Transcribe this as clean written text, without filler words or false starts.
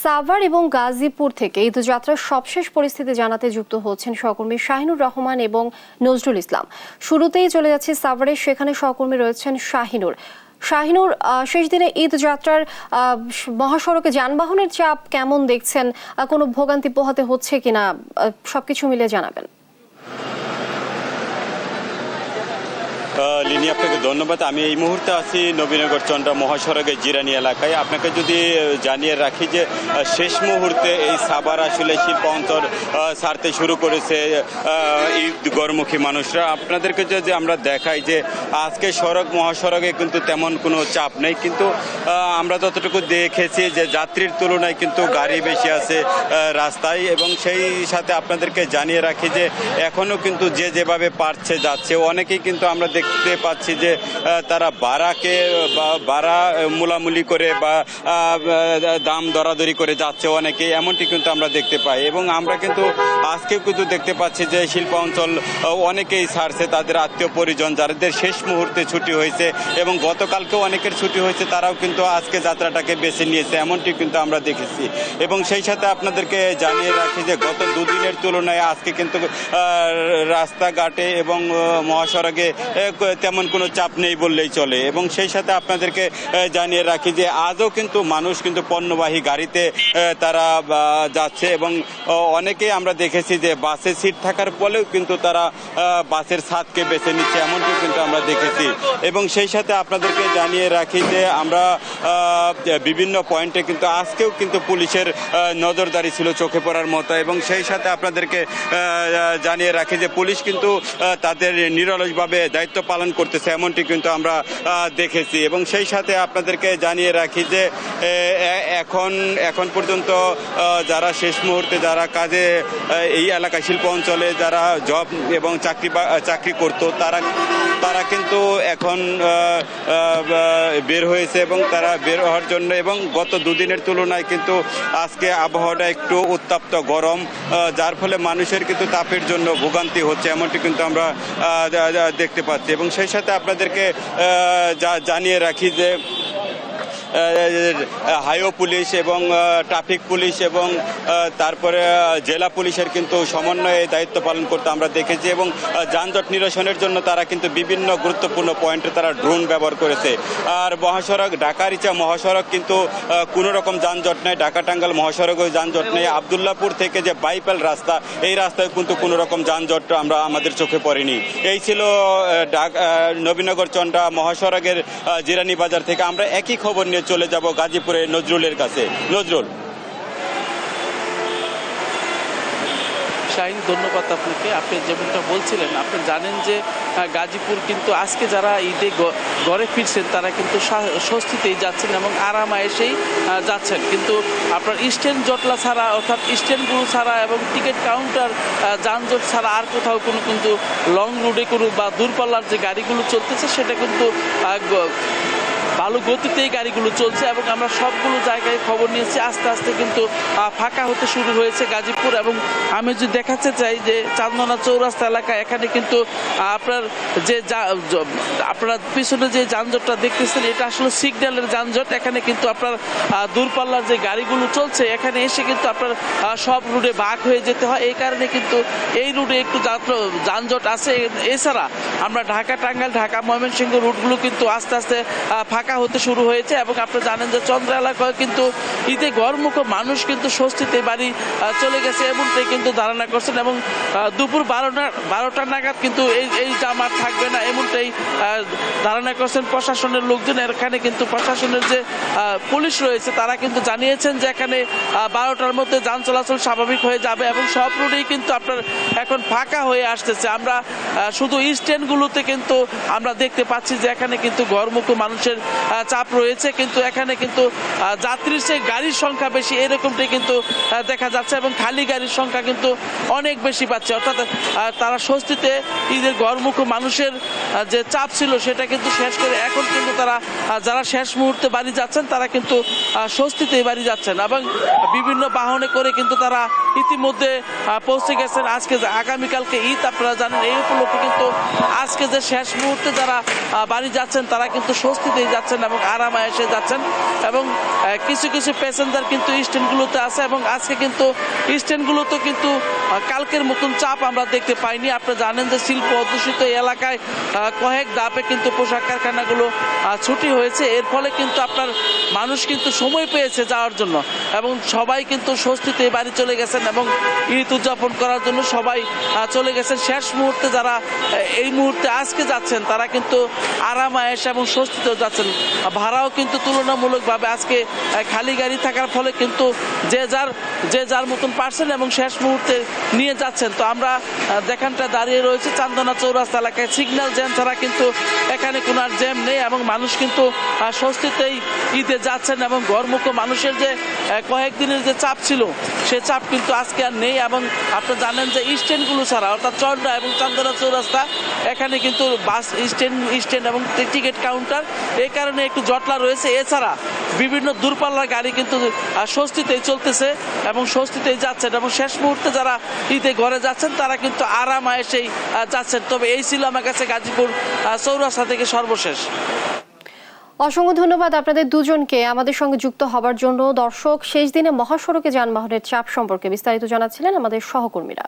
সাভার এবং গাজীপুর থেকে ঈদযাত্রার সবশেষ পরিস্থিতি জানাতে যুক্ত হচ্ছেন সহকর্মী শাহিনুর রহমান এবং নজরুল ইসলাম। শুরুতেই চলে যাচ্ছে সাভারে, সেখানে সহকর্মী রয়েছেন শাহিনুর। শাহিনুর, শেষ দিনে ঈদযাত্রার মহাসড়কে যানবাহনের চাপ কেমন দেখছেন? কোনো ভোগান্তি পোহাতে হচ্ছে কিনা, সবকিছু মিলে জানাবেন। লিনি, আপনাকে ধন্যবাদ। আমি এই মুহূর্তে আছি নবীনগর চন্দ্রা মহাসড়কের জিরানি এলাকায়। আপনাকে যদি জানিয়ে রাখি যে শেষ মুহূর্তে এই সাভার আসলে শিল্প অঞ্চল ছাড়তে শুরু করেছে ঈদ গরমুখী মানুষরা। আপনাদেরকে যদি আমরা দেখাই যে আজকে মহাসড়কে কিন্তু তেমন কোনো চাপ নেই, কিন্তু আমরা যতটুকু দেখেছি যে যাত্রীর তুলনায় কিন্তু গাড়ি বেশি আছে রাস্তায়। এবং সেই সাথে আপনাদেরকে জানিয়ে রাখি যে এখনও কিন্তু যে যেভাবে পারছে যাচ্ছে। অনেকেই কিন্তু আমরা দেখতে পাচ্ছি যে তারা ভাড়া মূলামূলি করে বা দাম দরাদরি করে যাচ্ছে অনেকেই, এমনটি কিন্তু আমরা দেখতে পাই। এবং আমরা কিন্তু আজকেও কিন্তু দেখতে পাচ্ছি যে শিল্প অঞ্চল অনেকেই ছাড়ছে তাদের আত্মীয় পরিজন, যাদের শেষ মুহূর্তে ছুটি হয়েছে এবং গতকালকেও অনেকের ছুটি হয়েছে, তারাও কিন্তু আজকে যাত্রাটাকে বেছে নিয়েছে, এমনটি কিন্তু আমরা দেখেছি। এবং সেই সাথে আপনাদেরকে জানিয়ে রাখি যে গত দুদিনের তুলনায় আজকে কিন্তু রাস্তাঘাটে এবং মহাসড়কে তেমন কোনো চাপ নেই বললেই চলে। এবং সেই সাথে আপনাদেরকে জানিয়ে রাখি যে আজও কিন্তু মানুষ কিন্তু পণ্যবাহী গাড়িতে তারা যাচ্ছে এবং অনেকেই আমরা দেখেছি যে বাসে সিট থাকার ফলেও কিন্তু তারা বাসের ছাদকে বেছে নিচ্ছে, এমনটি কিন্তু আমরা দেখেছি। এবং সেই সাথে আপনাদেরকে জানিয়ে রাখি যে আমরা বিভিন্ন পয়েন্টে কিন্তু আজকেও কিন্তু পুলিশের নজরদারি ছিল চোখে পড়ার মতো। এবং সেই সাথে আপনাদেরকে জানিয়ে রাখি যে পুলিশ কিন্তু তাদের নিরলসভাবে দায়িত্ব পালন করতেছে, এমনটি কিন্তু আমরা দেখেছি। এবং সেই সাথে আপনাদেরকে জানিয়ে রাখি যে এখন পর্যন্ত যারা শেষ মুহূর্তে যারা কাজে এই এলাকা শিল্প অঞ্চলে যারা জব এবং চাকরি করতো তারা কিন্তু এখন বের হয়েছে এবং তারা বের হওয়ার জন্য। এবং গত দুদিনের তুলনায় কিন্তু আজকে আবহাওয়াটা একটু উত্তপ্ত গরম, যার ফলে মানুষের কিন্তু তাপের জন্য ভোগান্তি হচ্ছে, এমনটি কিন্তু আমরা দেখতে পাচ্ছি। এবং সেই সাথে আপনাদেরকে জানিয়ে রাখি যে হাইওয়ে পুলিশ এবং ট্রাফিক পুলিশ এবং তারপরে জেলা পুলিশের কিন্তু সমন্বয়ে দায়িত্ব পালন করতে আমরা দেখেছি। এবং যানজট নিরসনের জন্য তারা কিন্তু বিভিন্ন গুরুত্বপূর্ণ পয়েন্টে তারা ড্রোন ব্যবহার করেছে। আর মহাসড়ক ঢাকা রিচা মহাসড়ক কিন্তু কোনো রকম যানজট নেই, ঢাকা টাঙ্গাইল মহাসড়কেও যানজট নেই। আবদুল্লাপুর থেকে যে বাইপাল রাস্তা, এই রাস্তায় কিন্তু কোনো রকম যানজট আমরা আমাদের চোখে পড়েনি। এই ছিল নবীনগর চন্দ্রা মহাসড়কের জিরানি বাজার থেকে। আমরা একই খবর নিয়ে চলে যাব গাজীপুরে নজরুলের কাছে। নজরুল। শাহিন, ধন্যবাদ আপনাকে। আপনি যেমনটা বলছিলেন, আপনি জানেন যে গাজীপুর কিন্তু আজকে যারা ঈদে ঘরে ফিরছেন তারা কিন্তু স্বস্তিতেই যাচ্ছেন এবং আরামায়েশেই যাচ্ছেন। কিন্তু আপনার স্ট্যান্ড জটলা ছাড়া, অর্থাৎ স্ট্যান্ডগুলো ছাড়া এবং টিকিট কাউন্টার যানজট ছাড়া আর কোথাও কিন্তু লং রুটে কোনো বা দূরপাল্লার যে গাড়িগুলো চলতেছে সেটা কিন্তু ভালো গতিতেই গাড়িগুলো চলছে। এবং আমরা সবগুলো জায়গায় খবর নিয়েছি, আস্তে আস্তে কিন্তু ফাঁকা হতে শুরু হয়েছে গাজীপুর। এবং আমি যদি দেখাতে চাই যে চান্দনা চৌরাস্তা এলাকা, এখানে কিন্তু আপনার পিছনে যে যানজটটা দেখতেছেন এটা আসলে সিগন্যালের যানজট। এখানে কিন্তু আপনার দূরপাল্লার যে গাড়িগুলো চলছে এখানে এসে কিন্তু আপনার সব রুটে ভাগ হয়ে যেতে হয়, এই কারণে কিন্তু এই রুটে একটু যানজট আছে। এছাড়া আমরা ঢাকা টাঙ্গাইল, ঢাকা ময়মনসিংহ রুটগুলো কিন্তু আস্তে আস্তে ফাঁকা হতে শুরু হয়েছে। এবং আপনারা জানেন যে চন্দ্রা এলাকায় কিন্তু ঈদে ঘরমুখ মানুষ কিন্তু স্বস্তিতে বাড়ি চলে গেছে, এমনটাই কিন্তু ধারণা করছেন। এবং দুপুর 12টা নাগাদ কিন্তু এই জামাত থাকবে না, এমনটাই ধারণা করছেন প্রশাসনের লোকজন। এখানে কিন্তু প্রশাসনের যে পুলিশ রয়েছে তারা কিন্তু জানিয়েছেন যে এখানে 12টার মধ্যে যান চলাচল স্বাভাবিক হয়ে যাবে এবং সব রুটেই কিন্তু আপনার এখন ফাঁকা হয়ে আসতেছে। আমরা শুধু স্ট্যান্ডগুলোতে কিন্তু আমরা দেখতে পাচ্ছি যে এখানে কিন্তু ঘরমুখ মানুষের চাপ রয়েছে, কিন্তু এখানে কিন্তু যাত্রীর চেয়ে গাড়ির সংখ্যা বেশি, এরকমটাই কিন্তু দেখা যাচ্ছে। এবং খালি গাড়ির সংখ্যা কিন্তু অনেক বেশি পাচ্ছে, অর্থাৎ তারা স্বস্তিতে ঈদের ঘরমুখ মানুষের যে চাপ ছিল সেটা কিন্তু শেষ করে এখন কিন্তু তারা যারা শেষ মুহূর্তে বাড়ি যাচ্ছেন তারা কিন্তু স্বস্তিতেই বাড়ি যাচ্ছেন। এবং বিভিন্ন বাহনে করে কিন্তু তারা ইতিমধ্যে পৌঁছে গেছেন। আজকে আগামীকালকে ঈদ, আপনারা জানেন, এই উপলক্ষে কিন্তু আজকে যে শেষ মুহূর্তে যারা বাড়ি যাচ্ছেন তারা কিন্তু স্বস্তিতেই যাচ্ছেন এবং আরাম আয়েশে যাচ্ছেন। এবং কিছু কিছু প্যাসেঞ্জার কিন্তু স্ট্যান্ডগুলোতে আছে এবং আজকে কিন্তু স্ট্যান্ডগুলোতে কিন্তু কালকের মতন চাপ আমরা দেখতে পাইনি। আপনারা জানেন যে শিল্প অধ্যুষিত এলাকায় কয়েক ধাপে কিন্তু পোশাক কারখানাগুলো ছুটি হয়েছে। এর ফলে কিন্তু আপনার মানুষ কিন্তু সময় পেয়েছে যাওয়ার জন্য এবং সবাই কিন্তু স্বস্তিতে বাড়ি চলে গেছেন এবং ঈদ উদযাপন করার জন্য সবাই চলে গেছেন। শেষ মুহূর্তে যারা এই মুহূর্তে আজকে যাচ্ছেন তারা কিন্তু আরাম আয়েশ এবং স্বস্তিতেও যাচ্ছেন। ভাড়াও কিন্তু তুলনামূলকভাবে আজকে খালি গাড়ি থাকার ফলে কিন্তু যে যার মতন পারছেন এবং শেষ মুহূর্তে নিয়ে যাচ্ছেন। তো আমরা দেখানটা দাঁড়িয়ে রয়েছে চান্দনা চৌরাস্তা এলাকায়। সিগন্যাল জ্যাম ছাড়া কিন্তু এখানে কোনো আর জ্যাম নেই এবং মানুষ কিন্তু স্বস্তিতেই ঈদে যাচ্ছেন এবং ঘরমুখো মানুষের যে কয়েকদিনের যে চাপ ছিল সে চাপ কিন্তু আজকে আর নেই। এবং আপনারা জানেন যে স্ট্যান্ডগুলো ছাড়া অর্থাৎ চন্দ্রা এবং চান্দনা চৌরাস্তা এখানে কিন্তু বাস স্ট্যান্ড এবং টিকিট কাউন্টার, এই কারণে একটু জটলা রয়েছে। এছাড়া বিভিন্ন দূরপাল্লার গাড়ি কিন্তু স্বস্তিতেই চলতেছে এবং স্বস্তিতেই যাচ্ছেন এবং শেষ মুহূর্তে যারা ঈদে ঘরে যাচ্ছেন তারা কিন্তু আরাম আয়েশেই যাচ্ছেন। তবে এই ছিল আমার কাছে গাজীপুর চৌরাস্তা থেকে সর্বশেষ। অসংখ্য ধন্যবাদ আপনাদের দুজনকে আমাদের সঙ্গে যুক্ত হবার জন্য। দর্শক, শেষ দিনে মহাসড়কে যানবাহনের চাপ সম্পর্কে বিস্তারিত জানাচ্ছিলেন আমাদের সহকর্মীরা।